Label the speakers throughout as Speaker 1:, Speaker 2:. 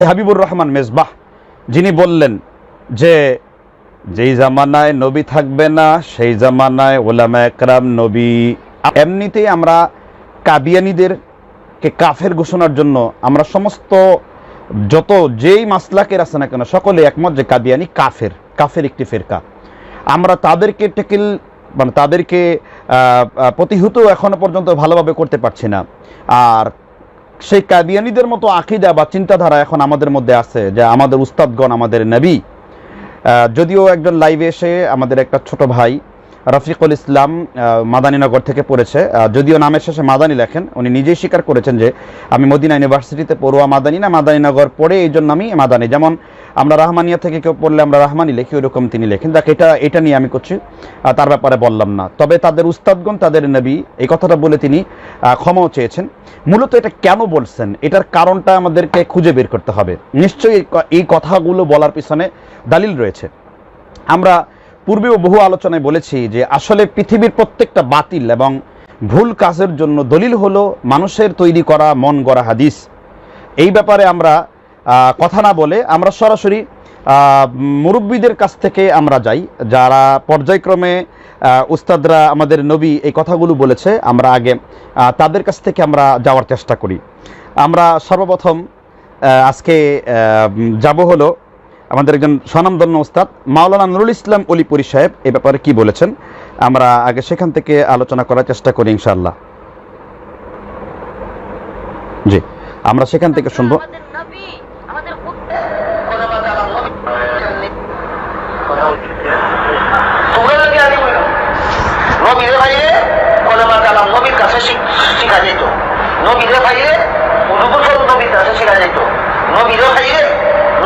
Speaker 1: হাবিবুর রহমান মেজবাহ, যিনি বললেন যে যেই জামানায় নবী থাকবে না সেই জামানায় ওলামা একরাম নবী। এমনিতেই আমরা কাদিয়ানীদেরকে কাফের ঘোষণার জন্য আমরা সমস্ত যত যেই মাসলাকের আছে না কেন সকলে একমত যে কাদিয়ানী কাফের, কাফের একটি ফেরকা। আমরা তাদেরকে টেকিল মানে তাদেরকে প্রতিহত এখনো পর্যন্ত ভালোভাবে করতে পারছি না। আর সেই কাদিয়ানীদের মতো আকীদা বা চিন্তাধারা এখন আমাদের মধ্যে আছে যে আমাদের উস্তাদগণ আমাদের নবী। যদিও একজন লাইভে এসে আমাদের একটা ছোট ভাই রফিকুল ইসলাম মাদানীনগর থেকে পড়েছে, যদিও নামের শেষে মাদানী লেখেন, উনি নিজেই স্বীকার করেছেন যে আমি মদিনা ইউনিভার্সিটিতে পড়ুয়া মাদানী না মাদানীনগর পড়ে এই জন্য আমি মাদানী। যেমন আমরা রাহমানিয়া থেকে কেউ পড়লে আমরা রাহমানি লিখি, ওইরকম তিনি লেখেন। দেখ এটা নিয়ে আমি করছি, তার ব্যাপারে বললাম না। তবে তাদের উস্তাদগণ তাদের নবী এই কথাটা বলে তিনি ক্ষমাও চেয়েছেন। মূলত এটা কেন বলছেন এটার কারণটা আমাদেরকে খুঁজে বের করতে হবে। নিশ্চয়ই এই কথাগুলো বলার পিছনে দালিল রয়েছে। আমরা পূর্বেও বহু আলোচনায় বলেছি যে আসলে পৃথিবীর প্রত্যেকটা বাতিল এবং ভুল কাজের জন্য দলিল হলো মানুষের তৈরি করা মন গড়া হাদিস। এই ব্যাপারে আমরা কথা না বলে আমরা সরাসরি মুরব্বীদের কাছ থেকে আমরা যাই, যারা পর্যায়ক্রমে উস্তাদরা আমাদের নবী এই কথাগুলো বলেছে, আমরা আগে তাদের কাছ থেকে আমরা যাওয়ার চেষ্টা করি। আমরা সর্বপ্রথম আজকে যাব হলো আমাদের একজন স্বনামধন্য উস্তাদ মাওলানা নুরুল ইসলাম অলিপুরি সাহেব এ ব্যাপারে কি বলেছেন, আমরা আগে সেখান থেকে আলোচনা করার চেষ্টা করি ইনশাআল্লাহ। জি, আমরা সেখান থেকে শুনবো।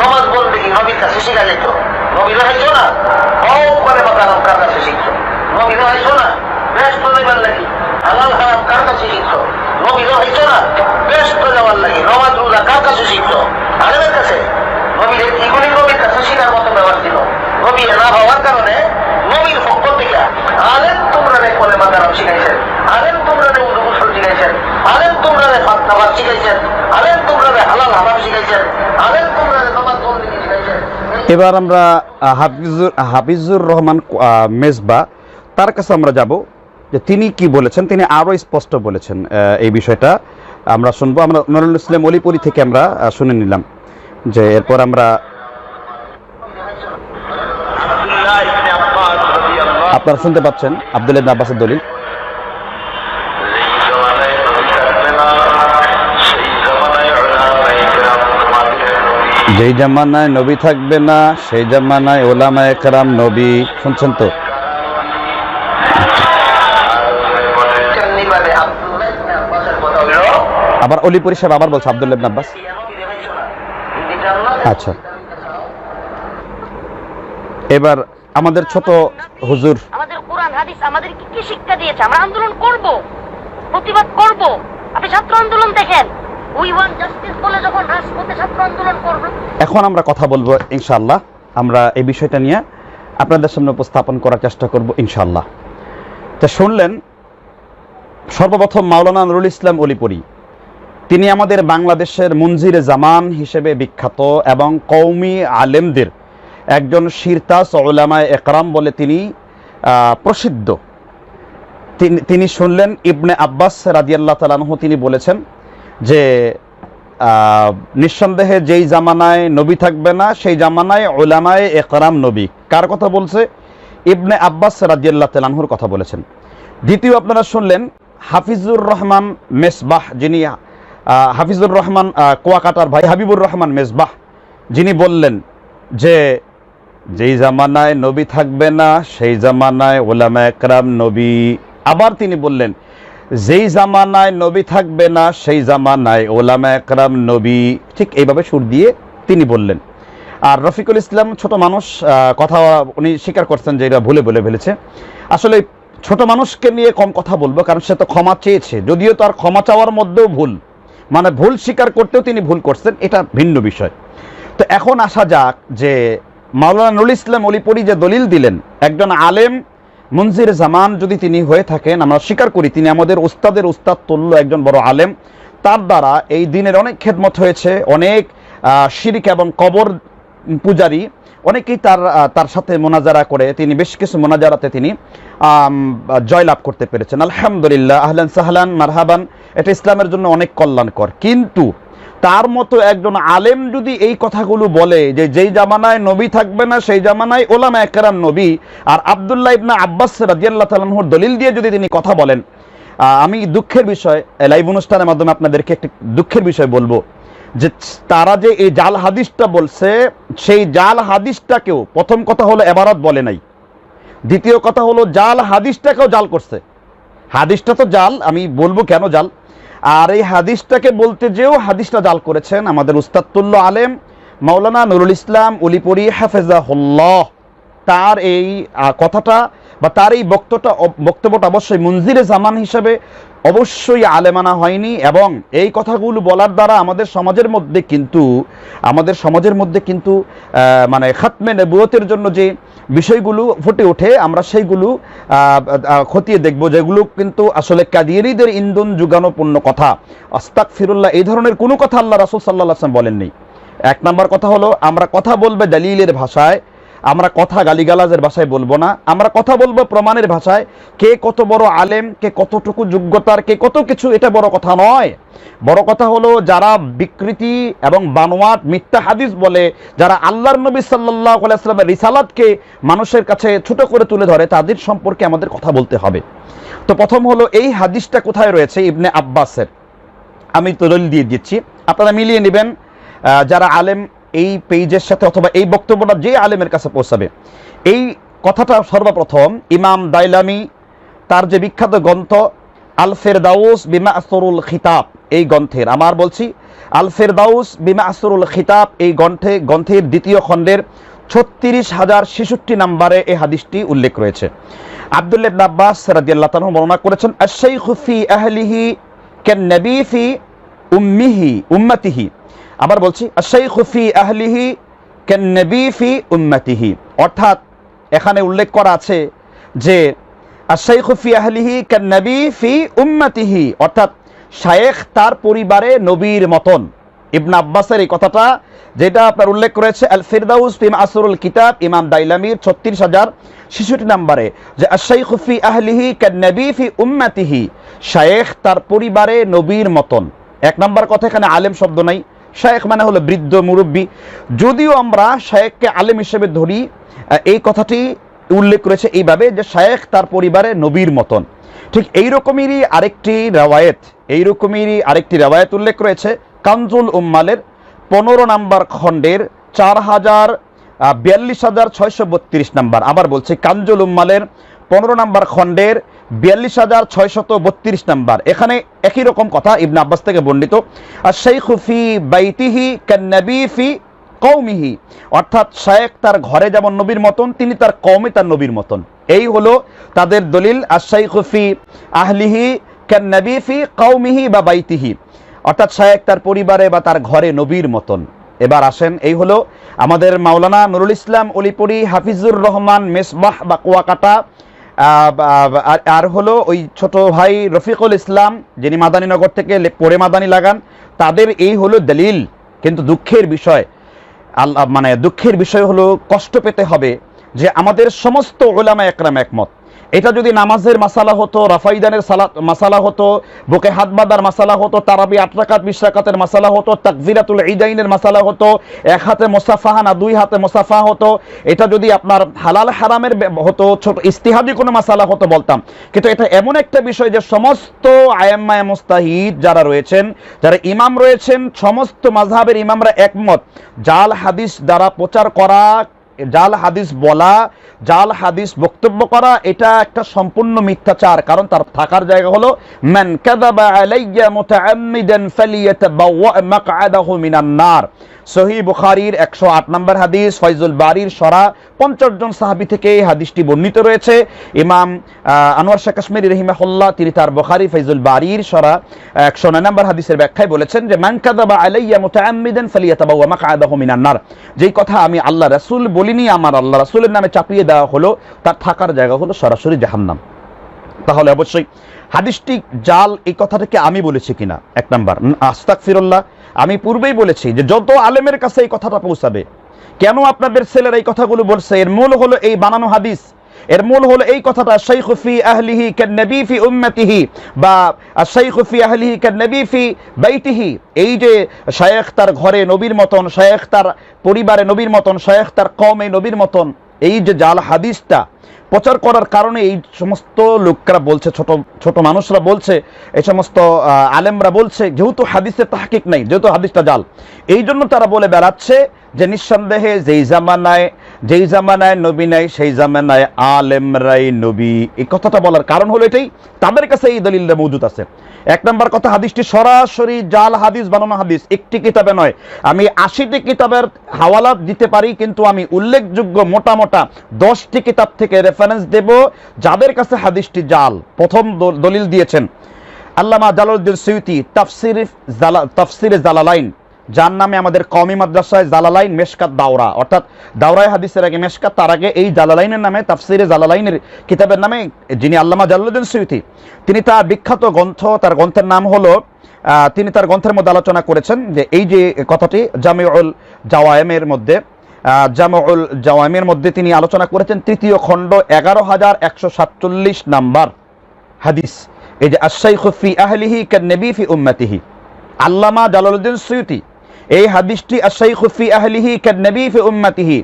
Speaker 2: নমাজ বলতে কি নবীর কাছে শেখা যেত? নবীরা হাইছো না কার কাছে শিখছো? নবীরা হাইছো না ব্যস্ত দেবার লাগি হালাল হারাম কার কাছে শিখছো? নবীরা হাইছো না ব্যস্ত যাওয়ার লাগি নমাজ রোজা কার কাছে শিখছো? আলেমের কাছে। নবীর এগুলি নবীর কাছে শিখার মতো ব্যবহার ছিল। নবী না হওয়ার কারণে নবীর পক্ষ থেকে আলেম তোমরা কোলে মাদারাম শিখাইছেন, আলেম তোমরা উজু গোসল শিখাইছেন, আলেম তোমরা ফাতনাবাদ শিখাইছেন, আলেম তোমরা হালাল হারাম শিখাইছেন, আলেম তোমরা নমাজ বলতে শিখাইছেন।
Speaker 1: এবার আমরা হাফিজুর রহমান মেজবা তার কাছে আমরা যাব যে তিনি কি বলেছেন। তিনি আরো স্পষ্ট বলেছেন এই বিষয়টা আমরা শুনবো। আমরা নুরুল ইসলাম অলিপুরি থেকে আমরা শুনে নিলাম, যে এরপর আমরা আপনারা শুনতে পাচ্ছেন আব্দুল্লাহ ইবনে আব্বাসের দলিল। যেই জামানায় নবী থাকবে না সেই জামানায় ওলামা একরাম নবী। শুনছেন তো? আবার অলিপুরি সাহেব আবার বলছে আব্দুল্লাহ ইবনে আব্বাস। আচ্ছা, এবার আমাদের ছোট হুজুর
Speaker 3: আমাদের কোরআন হাদিস আমাদের কি শিক্ষা দিয়েছে? আমরা আন্দোলন করব, প্রতিবাদ করব। আপনি ছাত্র আন্দোলন দেখেন, উই ওয়ান্ট জাস্টিস বলে যখন রাজপথে ছাত্র আন্দোলন করবে।
Speaker 1: এখন আমরা কথা বলবো ইনশাআল্লাহ, আমরা এই বিষয়টা নিয়ে আপনাদের সামনে উপস্থাপন করার চেষ্টা করব ইনশাআল্লাহ। তো শুনলেন সর্বপ্রথম মাওলানা নুরুল ইসলাম অলিপুরি, তিনি আমাদের বাংলাদেশের মুনজিরে জামান হিসেবে বিখ্যাত এবং কওমি আলেমদের একজন শিরতাজ উলামায়ে একরাম বলে তিনি প্রসিদ্ধ। তিনি শুনলেন ইবনে আব্বাস রাদিয়াল্লাহু তাআলা আনহু তিনি বলেছেন যে নিঃসন্দেহে যেই জামানায় নবী থাকবে না সেই জামানায় উলামায়ে একরাম নবী। কার কথা বলছে? ইবনে আব্বাস রাদিয়াল্লাহু তাআলা আনহুর কথা বলেছেন। দ্বিতীয় আপনারা শুনলেন হাফিজুর রহমান মেজবাহ, যিনি হাফিজুর রহমান কুয়াকাটার ভাই হাবিবুর রহমান মেজবাহ, যিনি বললেন যে যেই জামানায় নবী থাকবে না সেই জামানায় ওলামা একরাম নবী। আবার তিনি বললেন যেই জামানায় নবী থাকবে না সেই জামানায় ওলামা একরাম নবী। ঠিক এইভাবে সুর দিয়ে তিনি বললেন। আর রফিকুল ইসলাম ছোট মানুষ, কথা উনি স্বীকার করছেন যে এটা ভুলে বলে ফেলেছে। আসলে ছোট মানুষকে নিয়ে কম কথা বলবো, কারণ সে তো ক্ষমা চেয়েছে, যদিও তার ক্ষমা চাওয়ার মধ্যেও ভুল, মানে ভুল স্বীকার করতেও তিনি ভুল করছেন, এটা ভিন্ন বিষয়। তো এখন আসা যাক যে মাওলানা নুরুল ইসলাম অলিপুরি যে দলিল দিলেন, একজন আলেম মুনজির জামান যদি তিনি হয়ে থাকেন, আমরা স্বীকার করি তিনি আমাদের উস্তাদের উস্তাদ তুল্য একজন বড় আলেম, তার দ্বারা এই দিনের অনেক খেদমত হয়েছে, অনেক শিরক এবং কবর পূজারী, অনেকেই তার সাথে মোনাজারা করে তিনি বেশ কিছু মোনাজারাতে তিনি জয়লাভ করতে পেরেছেন। আলহামদুলিল্লাহ, আহলান সাহলান মারহাবান, এটা ইসলামের জন্য অনেক কল্যাণকর। কিন্তু তার মতো একজন আলেম যদি এই কথাগুলো বলে যে যেই জামানায় নবী থাকবে না সেই জামানায় ওলামায়ে কেরাম নবী, আর আব্দুল্লাহ ইবনে আব্বাস রাদিয়াল্লাহু তাআলা আনহুর দলিল দিয়ে যদি তিনি কথা বলেন, আমি দুঃখের বিষয় লাইভ অনুষ্ঠানের মাধ্যমে আপনাদেরকে একটি দুঃখের বিষয় বলবো যে তারা যে এই জাল হাদিসটা বলছে, সেই জাল হাদিসটাকেও প্রথম কথা হলো এবারত বলে নাই, দ্বিতীয় কথা হলো জাল হাদিসটাকেও জাল করছে। হাদিসটা তো জাল, আমি বলবো কেন জাল, আর এই হাদিসটাকে বলতে যেও হাদিসটা জাল করেছেন আমাদের উস্তাদতুল্য আলেম মাওলানা নুরুল ইসলাম উলিপুরি হাফেজাহুল্লাহ। তার এই কথাটা বা তার এই বক্তব্যটা অবশ্যই মুনজিরে জামান হিসেবে অবশ্যই আলেমানা হয়নি, এবং এই কথাগুলো বলার দ্বারা আমাদের সমাজের মধ্যে কিন্তু মানে খাতমে নবুয়তের জন্য যে বিষয়গুলো ফুটে ওঠে, আমরা সেইগুলো খতিয়ে দেখব, যেগুলো কিন্তু আসলে কাদিয়ানীদের ইন্ধন যুগানোপূর্ণ কথা। আস্তাগফিরুল্লাহ, এই ধরনের কোনো কথা আল্লাহ রাসূল সাল্লাল্লাহু আলাইহি ওয়াসাল্লাম বলেননি। এক নম্বর কথা হলো, আমরা কথা বলবো দলিলের ভাষায়, আমরা কথা গালিগালাজের ভাষায় বলবো না, আমরা কথা বলবো প্রমাণের ভাষায়। কে কত বড় আলেম, কে কতটুকু যোগ্যতার, কে কত কিছু, এটা বড় কথা নয়। বড় কথা হলো যারা বিকৃতি এবং বানোয়াট মিথ্যা হাদিস বলে, যারা আল্লাহর নবী সাল্লাল্লাহু আলাইহি ওয়াসাল্লামের রিসালাতকে মানুষের কাছে ছোট করে তুলে ধরে, তাদের সম্পর্কে আমাদের কথা বলতে হবে। তো প্রথম হলো এই হাদিসটা কোথায় রয়েছে, ইবনে আব্বাসের। আমি তো দলিল দিয়ে দিচ্ছি, আপনারা মিলিয়ে নেবেন যারা আলেম এই পেজের সাথে, অথবা এই বক্তব্যটা যে আলেমের কাছে পৌঁছাবে। এই কথাটা সর্বপ্রথম ইমাম দাইলামি তার যে বিখ্যাত গ্রন্থ আল ফেরদাউস বিমা আসরুল খিতাব, এই গ্রন্থের, আমার বলছি আল ফেরদাউস বিমা আসরুল খিতাব, এই গ্রন্থের দ্বিতীয় খণ্ডের 36,066 নম্বরে এই হাদিসটি উল্লেখ রয়েছে। আব্দুল্লাহ ইবনে আব্বাস রাদিয়াল্লাহু তাআলা বর্ণনা করেছেন, আশ-শাইখু ফি আহলিহি কান-নবী ফি উম্মতিহি। আবার বলছি, আশ-শাইখু ফি আহলিহি কান-নবী ফি উম্মতিহি, অর্থাৎ এখানে উল্লেখ করা আছে যে আশ-শাইখু ফি আহলিহি কান-নবী ফি উম্মতিহি, অর্থাৎ শায়েখ তার পরিবারে নবীর মতন। ইবনে আব্বাসের এই কথাটা যেটা আপনার উল্লেখ করেছে আল ফিরদাউস ফি আসরুল কিতাব, ইমাম দাইলামির 36,066 নম্বরে, যে আশ-শাইখু ফি আহলিহি কান-নবী ফি উম্মতিহি, শায়েখ তার পরিবারে নবীর মতন। এক নম্বর কথা, এখানে আলেম শব্দ নাই, শায়েখ মানে হলো বৃদ্ধ মুরব্বী। যদিও আমরা শায়েখকে আলেম হিসেবে ধরি, এই কথাটি উল্লেখ করেছে এইভাবে যে শায়েখ তার পরিবারে নবীর মতন। ঠিক এইরকমেরই আরেকটি রেওয়ায়েত উল্লেখ রয়েছে কানজুল উম্মালের 15 নম্বর খণ্ডের 42,632 নম্বর। আবার বলছি, কানজুল উম্মালের 15 নম্বর খণ্ডের 42,632 নম্বর। এখানে একই রকম কথা ইবনে আব্বাস থেকে বর্ণিত, আশ-শাইখু ফি বাইতিহি কান-নবী ফি কওমিহি, অর্থাৎ শায়েখ তার ঘরে যেমন নবীর মতন, তিনি তার কওমে তার নবীর মতন। এই হলো তাদের দলিল, আশ-শাইখু ফি আহলিহি কান-নবী ফি কওমিহি বা বাইতিহি, অর্থাৎ শায়েখ তার পরিবারে বা তার ঘরে নবীর মতন। এবার আসেন, এই হলো আমাদের মাওলানা নুরুল ইসলাম উলিপুরি হাফিজুর রহমান মেসবাহ বা কুয়াকাটা, আর হলো ওই ছোট ভাই রফিকুল ইসলাম যিনি মাদানীনগর থেকে পড়ে মাদানী লাগান, তাদের এই হলো দলিল। কিন্তু দুঃখের বিষয় হলো, কষ্ট পেতে হবে যে আমাদের সমস্ত উলামা একরাম একমত। এটা যদি নামাজের মাসালা হতো, রাফাইদানের মাসালা হতো, বুকে হাত বাঁধার মাসালা হতো, তারাবি 8 রাকাত 20 রাকাতের মাসালা হতো, তাকবীরাতুল ঈদাইনের মাসালা হতো, এক হাতে মুসাফাহা না 2 হাতে মুসাফাহা হতো, এটা যদি আপনার হালাল হারামের হতো, ছোট ইস্তিহাদি কোনো মাসালা হতো বলতাম। কিন্তু এটা এমন একটা বিষয় যে সমস্ত আয়াম্মায়ে মুস্তাহিদ যারা রয়েছেন, যারা ইমাম রয়েছেন, সমস্ত মাযহাবের ইমামরা একমত, জাল হাদিস দ্বারা প্রচার করা, জাল হাদিস বলা, জাল হাদিস বক্তব্য করা, এটা একটা সম্পূর্ণ মিথ্যাচার। কারণ তার থাকার জায়গা হলো মান কাযাবা আলাইয়া মুতাআম্মিদান ফালিয়াতাবাওয়া মাকআদাহু মিনান নার, সহিহ বুখারীর 108 নম্বর হাদিস, ফয়জুল বারীর সরা 50 জন সাহাবী থেকে এই হাদিসটি বর্ণিত রয়েছে। ইমাম আনোয়ার শাহ কাশ্মীরি রাহিমাহুল্লাহ তিনি তার বুখারী ফয়জুল বারীর সরা 109 নম্বর হাদিসের ব্যাখ্যায় বলেছেন যে মান কাযাবা আলাইয়া মুতাআম্মিদান ফালিয়াতাবাওয়া মাকআদাহু মিনান নার, যেই কথা আমি আল্লাহ রাসূল বলিনি, আমার আল্লাহ রাসূলের নামে চাপিয়ে দেওয়া হলো, তার থাকার জায়গা হলো সরাসরি জাহান্নাম। তাহলে অবশ্যই হাদিসটি জাল, এই কথাটাকে আমি বলেছি কিনা, এক নাম্বার। আস্তাগফিরুল্লাহ, আমি পূর্বেই বলেছি যে যত আলেমের কাছে এই কথাটা পৌঁছাবে, কেন আপনাদের ছেলেরা এই কথাগুলো বলছে, এর মূল হলো এই বানানো হাদিস। এর মূল হলো এই কথাটা, শাইখু ফি আহলিহি কান্নবী ফি উম্মতিহি, বা শাইখু ফি আহলিহি কান্নবী ফি বাইতিহি। এই যে শায়েখ তার ঘরে নবীর মতন, শায়েখ তার পরিবারে নবীর মতন, শায়েখ তার কওমে নবীর মতন, এই যে জাল হাদিসটা প্রচার করার কারণে এই সমস্ত লোকরা বলছে, ছোট ছোট মানুষরা বলছে, এই সমস্ত আলেমরা বলছে, যেহেতু হাদিসের তাহকিক নাই, যেহেতু হাদিসটা জাল, এই জন্য তারা বলে বেড়াচ্ছে যে নিঃসন্দেহে যেই জামানায় নবী নাই সেই জামানায় আলেমরাই নবী। এই কথাটা বলার কারণ হলো এটাই, তাদের কাছে এই দলিলটা মজুদ আছে। এক নম্বর কথা, হাদিসটি সরাসরি জাল হাদিস, বানানো হাদিস, একটি কিতাবে নয়। আমি 80টি কিতাবের হাওয়ালাত দিতে পারি, কিন্তু আমি উল্লেখযোগ্য মোটা 10টি কিতাব থেকে রেফারেন্স দেব যাদের কাছে হাদিসটি জাল। প্রথম দলিল দিয়েছেন আল্লামা জালালউদ্দিন সুয়ুতি তাফসিরে জালালাইন, যার নামে আমাদের কওমি মাদ্রাসায় জালালাইন মেশকাত দাওরা, অর্থাৎ দাওরায় হাদিসের আগে মেশকাত, তার আগে এই জালালাইনের নামে, তাফসিরে জালালাইনের কিতাবের নামে যিনি আল্লামা জালালউদ্দিন সুয়ুতি, তিনি তার বিখ্যাত গ্রন্থ, তার গ্রন্থের নাম হলো, তিনি তার গ্রন্থের মধ্যে আলোচনা করেছেন যে এই যে কথাটি জামিউল জাওয়ামের মধ্যে তিনি আলোচনা করেছেন, তৃতীয় খণ্ড 11,147 নাম্বার হাদিস, এই যে আশ-শাইখু ফি আহলিহি কান-নবী ফি উম্মতিহি। আল্লামা জালালউদ্দিন সুয়ুতি এই হাদিসটি আশ-শাইখু ফি আহলিহি কান-নবী ফি উম্মতিহি,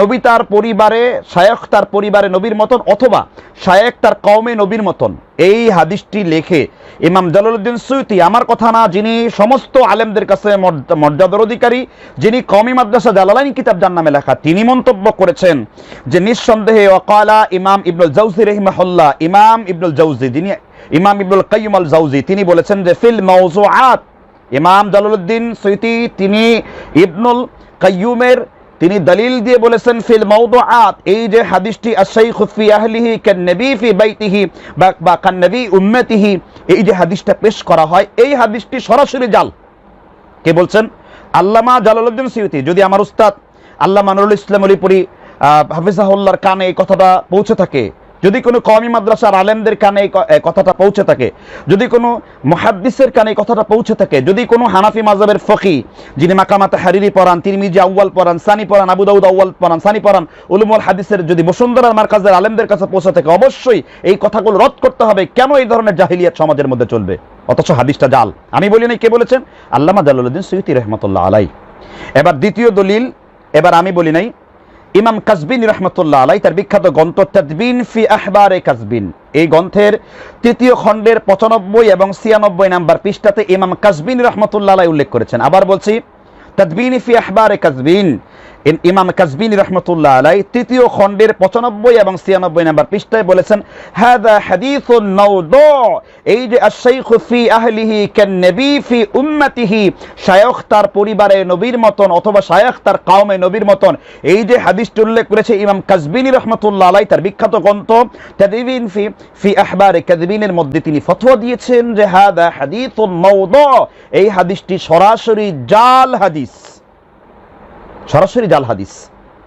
Speaker 1: নবী তার পরিবারে, শায়েখ তার পরিবারে নবীর মতন, অথবা শায়েখ তার কওমে নবীর মতন, এই হাদিসটি লেখে ইমাম জালালউদ্দিন সুয়ুতি, আমার কথা না, যিনি সমস্ত আলেমদের কাছে মর্যাদার অধিকারী, যিনি কওমি মাদ্রাসা জালালাইন কিতাব যার নামে লেখা, তিনি মন্তব্য করেছেন যে নিঃসন্দেহে ওয়াকালা ইমাম ইবনুল জাওজি রাহিমাহুল্লাহ, ইমাম ইবনুল জাওজি, যিনি ইমাম ইবনুল কাইয়্যিম আল জাওজি, তিনি বলেছেন যে ফিল মাওযুআত, ইমাম জালালউদ্দিন সুয়ুতি তিনি ইবনুল কাইয়্যিমের তিনি দলিল দিয়ে বলেছেন ফিল মাওদুআত, এই যে হাদিসটি আশ-শাইখু ফি আহলিহি কান-নবী ফি বাইতিহি বা কান-নবী উম্মতিহি, এই যে হাদিসটা পেশ করা হয়, এই হাদিসটি সরাসরি জাল। কে বলছেন? আল্লামা জালালউদ্দিন সুয়ুতি। যদি আমার উস্তাদ আল্লামা নুরুল ইসলাম অলিপুরি হাফিজাহুল্লাহর কানে এই কথাটা পৌঁছে থাকে, যদি কোনো কওমি মাদ্রাসার আলেমদের কানে এই কথাটা পৌঁছে থাকে, যদি কোনো মুহাদ্দিসের কানে এই কথাটা পৌঁছে থাকে, যদি কোনো হানাফি মাযহাবের ফকি যিনি মাকামাতে হারিরি পড়ান, তিরমিজি আউয়াল পড়ান, সানি পড়ান, আবু দাউদ আউয়াল পড়ান, সানি পড়ান, উলুমুল হাদিসের যদি বসুন্ধরার মার্কাজের আলেমদের কাছে পৌঁছে থাকে, অবশ্যই এই কথাগুলো রদ করতে হবে। কেন এই ধরনের জাহিলিয়াত সমাজের মধ্যে চলবে, অথচ হাদিসটা জাল? আমি বলি নাই, কে বলেছেন? আল্লামা জালালউদ্দিন সুয়ুতি রাহমাতুল্লাহ আলাইহি। এবার দ্বিতীয় দলিল, এবার আমি বলি নাই, ইমাম কাজবিনী রহমতুল্লাহ আলাই তার বিখ্যাত গ্রন্থ তাদবিন ফি আহবারে কাজবিন, এই গ্রন্থের তৃতীয় খণ্ডের 95 এবং 96 নাম্বার পৃষ্ঠাতে ইমাম কাজবিনী রহমতুল্লাহ আলাই উল্লেখ করেছেন। আবার বলছি, তাদবিন ফি আহবারে কাজবিন, ইমাম কাজবিনী রহমতুল্লাহ আলাই তৃতীয় খণ্ডের 95 এবং 96 নাম্বার পৃষ্ঠায় বলেছেন, হাদা হাদিসুন মাওদু, এই যে আশ-শাইখু ফি আহলিহি কান-নবী ফি উম্মতিহি, শায়েখ তার পরিবারে নবীর মতন, অথবা শায়েখ তার কওমে নবীর মতন, এই যে হাদিসটি উল্লেখ করেছে ইমাম কাজবিনী রহমতুল্লাহ আলাই তার বিখ্যাত গ্রন্থ তাদবিন ফি আহবারে কাজবিনের মধ্যে তিনি ফতোয়া দিয়েছেন যে হাদা হাদিসুন মাওদু, এই হাদিসটি সরাসরি জাল হাদিস, সরাসরি জাল হাদিস।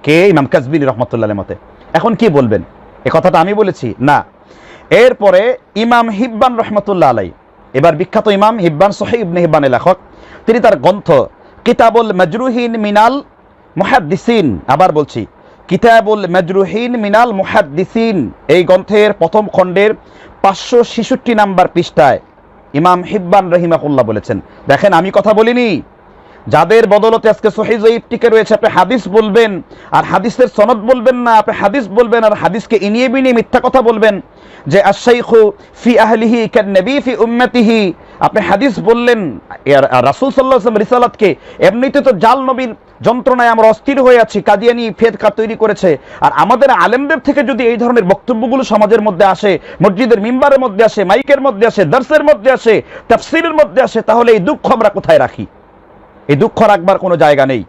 Speaker 1: কে? ইমাম কাজবিনী রহমতুল্লাহ মতে। এখন কি বলবেন? এ কথাটা আমি বলেছি না। এরপরে ইমাম হিব্বান রহমতুল্লাহ আলাই, এবার বিখ্যাত ইমাম হিব্বান, সহিহ ইবনে হিব্বানের লেখক, তিনি তার গ্রন্থ কিতাবুল মাজরুহিন মিনাল মুহাদ্দিসিন, আবার বলছি কিতাবুল মাজরুহিন মিনাল মুহাদ্দিসিন, এই গ্রন্থের প্রথম খণ্ডের 566 নাম্বার পৃষ্ঠায় ইমাম হিব্বান রাহিমাহুল্লাহ বলেছেন, দেখেন আমি কথা বলিনি, যাদের বদলতে আজকে সহিহ যঈফ টিকে রয়েছে, আপনি হাদিস বলবেন আর হাদিসের সনদ বলবেন না, আপনি হাদিস বলবেন আর হাদিসকে ইনিয়ে বিনিয়ে মিথ্যা কথা বলবেন যে আশ-শাইখু ফি আহলিহি কান-নবী ফি উম্মতিহি, আপনি হাদিস বললেন। রাসূল সাল্লাল্লাহু আলাইহি ওয়াসাল্লাম রিসালাতকে এমনিতে তো জাল নবীর যন্ত্রণায় আমরা অস্থির হয়ে আছি, কাদিয়ানি ফেরকা তৈরি করেছে, আর আমাদের আলেমদের থেকে যদি এই ধরনের বক্তব্যগুলো সমাজের মধ্যে আসে, মসজিদের মিম্বারের মধ্যে আসে, মাইকের মধ্যে আসে, দর্সের মধ্যে আসে, তাফসীরের মধ্যে আসে, তাহলে এই দুঃখ আমরা কোথায় রাখি? এই দুঃখ রাখবার কোনো জায়গা নেই।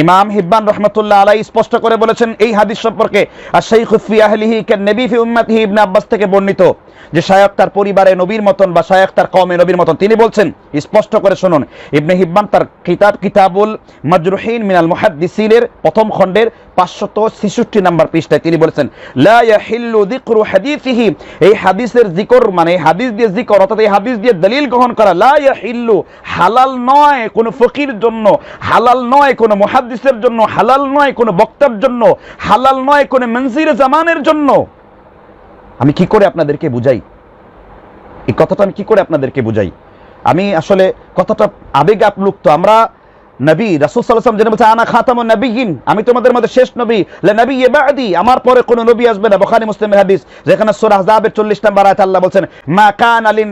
Speaker 1: ইমাম হিব্বান রহমাতুল্লাহ আলাইহি স্পষ্ট করে বলেছেন এই হাদিস সম্পর্কে, আর শাইখু ফি আহলিহি কান নবী ফি উম্মতিহি, ইবনে আব্বাস থেকে বর্ণিত যে শায়খ তার পরিবারে নবীর মতন বা শায়খ তার কওমে নবীর মতন। তিনি বলছেন, স্পষ্ট করে শুনুন, ইবনে হিব্বান তার কিতাবুল মাজরুহিন মিনাল মুহাদ্দিসিনের প্রথম খণ্ডের 566 নম্বর পৃষ্ঠায় তিনি বলেছেন, লা ইয়াহিল্লু যিকরু হাদিসিহি, এই হাদিসের যিকর মানে হাদিস দিয়ে যিকর অর্থাৎ এই হাদিস দিয়ে দলিল গ্রহণ করা, লা ইয়াহিল্লু হালাল নয় কোন ফকির জন্য, হালাল নয় কোন মুহাদ্দিসের জন্য, হালাল নয় কোন বক্তার জন্য, হালাল নয় কোন মনজির জামানের জন্য। আমি কি করে আপনাদেরকে বুঝাই এই কথাটা, আমি কি করে আপনাদেরকে বুঝাই? আমি আসলে কথাটা আবেগ আপ্লুপ্ত। আমরা নবী রাসূল সাল্লাল্লাহু আলাইহি ওয়াসাল্লাম যেন বলেছেন, আনা খাতামুন নবিয়্যিন, আমি তোমাদের মধ্যে শেষ নবী, লা নাবিয়্যা বা'দি, আমার পরে কোন নবী আসবে না। বুখারী মুসলিমের হাদিস, যেখানে সূরা আহজাবের 40 নম্বর আয়াতে আল্লাহ বলছেন, মা কানা লিন,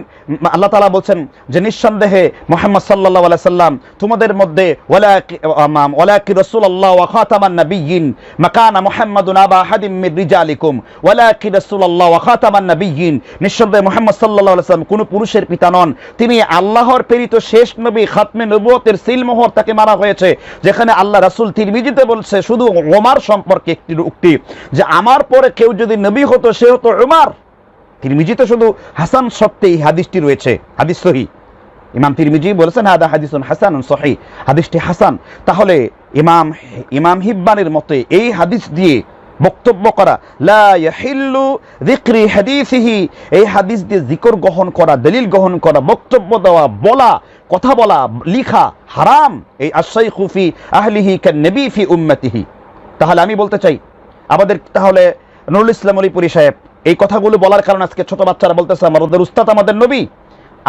Speaker 1: আল্লাহ তাআলা বলছেন যে নিঃসন্দেহে মুহাম্মদ সাল্লাল্লাহু আলাইহি সাল্লাম তোমাদের মধ্যে ওয়ালাকি রাসূলুল্লাহ ওয়া খাতামান নাবিয়্যিন, মা কানা মুহাম্মাদুন আবা আহাদিম মির রিজালিকুম ওয়ালাকি রাসূলুল্লাহ ওয়া খাতামান নাবিয়্যিন, নিঃসন্দেহে মুহাম্মদ সাল্লাল্লাহু আলাইহি সাল্লাম কোন পুরুষের পিতা নন, তিনি আল্লাহর প্রেরিত শেষ নবী, খাতমে নবুয়তের সিলমোহর তাকে মারা হয়েছে। যেখানে আল্লাহ রাসূল তিরমিজিতে বলছে শুধু ওমর সম্পর্কে একটি উক্তি, যে আমার পরে কেউ যদি নবী হতো সে হতো ওমর। তিরমিজিতে শুধু হাসান শব্দে এই হাদিসটি রয়েছে, হাদিস সহিহ। ইমাম তিরমিজি বলেছেন হাদা হাদিসুন হাসানুন সহিহ, হাদিসটি হাসান। তাহলে ইমাম হিব্বানের মতে এই হাদিস দিয়ে বক্তব্য করা, লা ইয়াহিল্লু যিকরি হাদিসিহি, এই হাদিস দিয়ে জিকর গ্রহণ করা, দলিল গ্রহণ করা, বক্তব্য দেওয়া, বলা, কথা বলা, লিখা হারাম। এই আশ-শাইখু ফি আহলিহি কান নবী ফি উম্মতিহি। তাহলে আমি বলতে চাই আমাদের, তাহলে নুরুল ইসলাম অলিপুরি সাহেব এই কথাগুলো বলার কারণ আজকে ছোট বাচ্চারা বলতেছে আমাদের উস্তাদ আমাদের নবী,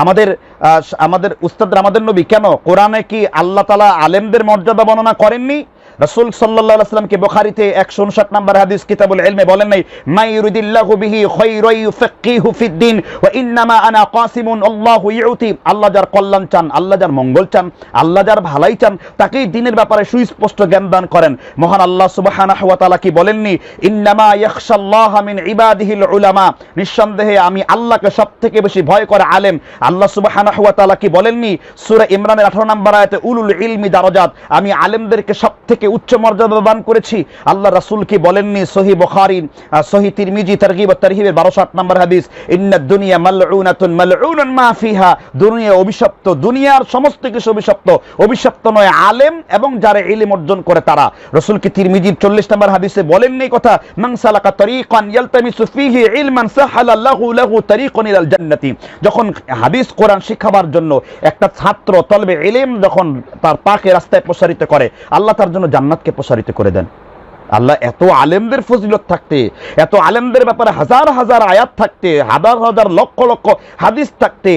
Speaker 1: আমাদের উস্তাদরা আমাদের নবী। কেন? কোরআনে কি আল্লাহ তাআলা আলেমদের মর্যাদা বর্ণনা করেননি? রাসূল সাল্লাল্লাহু আলাইহি ওয়াসাল্লাম কে বুখারীতে 159 নম্বর হাদিস কিতাবুল ইলমে বলেন নাই, মা ইউরিদিল্লাহু বিহি খায়রান ইউফাক্কিহু ফিদ্দিন ওয়া ইন্নামা আনা কাসিমুন আল্লাহু ইউতি, আল্লাহ যার কল্যাণ চান, আল্লাহ যার মঙ্গল চান, আল্লাহ যার ভালাই চান, তাকেই দ্বীনের ব্যাপারে সুস্পষ্ট জ্ঞান দান করেন। মহান আল্লাহ সুবহানাহু ওয়া তাআলা কি বলেননি, ইন্নামা ইয়াখশাল্লাহা মিন ইবাদিহিল উলামা, নিঃসন্দেহে আমি আল্লাহকে সবথেকে বেশি ভয় করে আলেম। আল্লাহ সুবহানাহু ওয়া তাআলা কি বলেননি সূরা ইমরানের 18 নম্বর আয়াতে, উলুল ইলমি দারাজাত, আমি আলেমদেরকে সবথেকে উচ্চ মর্যাদা দান করেছি। আল্লাহ রাসূল কি বলেননি সহিহ বুখারী, সহিহ তিরমিজি তারগীব ও তারহিবের 1208 নম্বর হাদিস, ইন্নাদ দুনিয়া মালউনাতুন মালউনুন মা ফিহা, দুনিয়া অভিশপ্ত, দুনিয়ার সমস্ত কিছু অভিশপ্ত, অভিশপ্ত নয় আলেম এবং যারা ইলম অর্জন করে তারা। রাসূল কি তিরমিজির 40 নম্বর হাদিসে বলেননি কথা, মান সালাকা তারিকান ইয়ালতামিসু ফিহি ইলমান সাহালা লাহু তারিকুন ইলাল জান্নাতি, যখন হাদিস কোরআন শিখাবার জন্য একটা ছাত্র তলবে ইলম যখন তার পাকে রাস্তায় প্রসারিত করে, আল্লাহ তার জন্য জান্নাতকে প্রসারিত করে দেন। আল্লাহ এত আলেমদের ফজিলত থাকতে, এত আলেমদের ব্যাপারে হাজার হাজার আয়াত থাকতে, হাজার হাজার লক্ষ লক্ষ হাদিস থাকতে,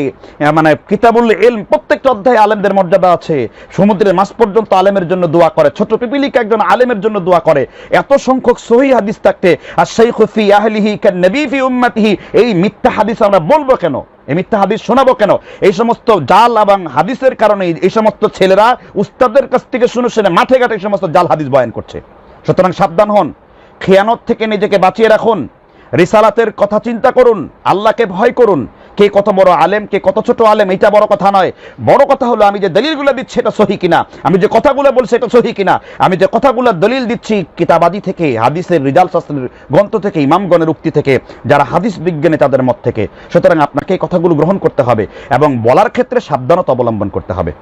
Speaker 1: মানে কিতাবুল ইলম প্রত্যেকটা অধ্যায়ে আলেমদের মর্যাদা আছে। সমুদ্রের মাছ পর্যন্ত আলেমের জন্য দোয়া করে, ছোট পিপিলিকা একজন আলেমের জন্য দোয়া করে। এত সংখ্যক সহিহ হাদিস থাকতে আর শাইখু ফি আহলিহি কান নবী ফি উম্মতিহি, এই মিথ্যা হাদিস আমরা বলবো কেন? এই মিথ্যা হাদিস শোনাবো কেন? এই সমস্ত জাল এবং হাদিসের কারণে এই সমস্ত ছেলেরা উস্তাদের কাছ থেকে শুনে শুনে মাঠে ঘাটে এই সমস্ত জাল হাদিস বয়ান করছে। সুতরাং সাবধান হন, খেয়ানত থেকে নিজেকে বাঁচিয়ে রাখুন, রিসালাতের কথা চিন্তা করুন, আল্লাহকে ভয় করুন। কে কত বড় আলেম, কে কত ছোট আলেম, এটা বড় কথা নয়। বড় কথা হলো আমি যে দলিলগুলো দিচ্ছি এটা সহিহ কিনা, আমি যে কথাগুলো বলছি এটা সহিহ কিনা, আমি যে কথাগুলো দলিল দিচ্ছি কিতাবাদি থেকে, হাদিসের রিজাল শাস্ত্রের গ্রন্থ থেকে, ইমামগণের উক্তি থেকে, যারা হাদিস বিজ্ঞানী তাদের মত থেকে। সুতরাং আপনাকে এই কথাগুলো গ্রহণ করতে হবে এবং বলার ক্ষেত্রে সাবধানতা অবলম্বন করতে হবে।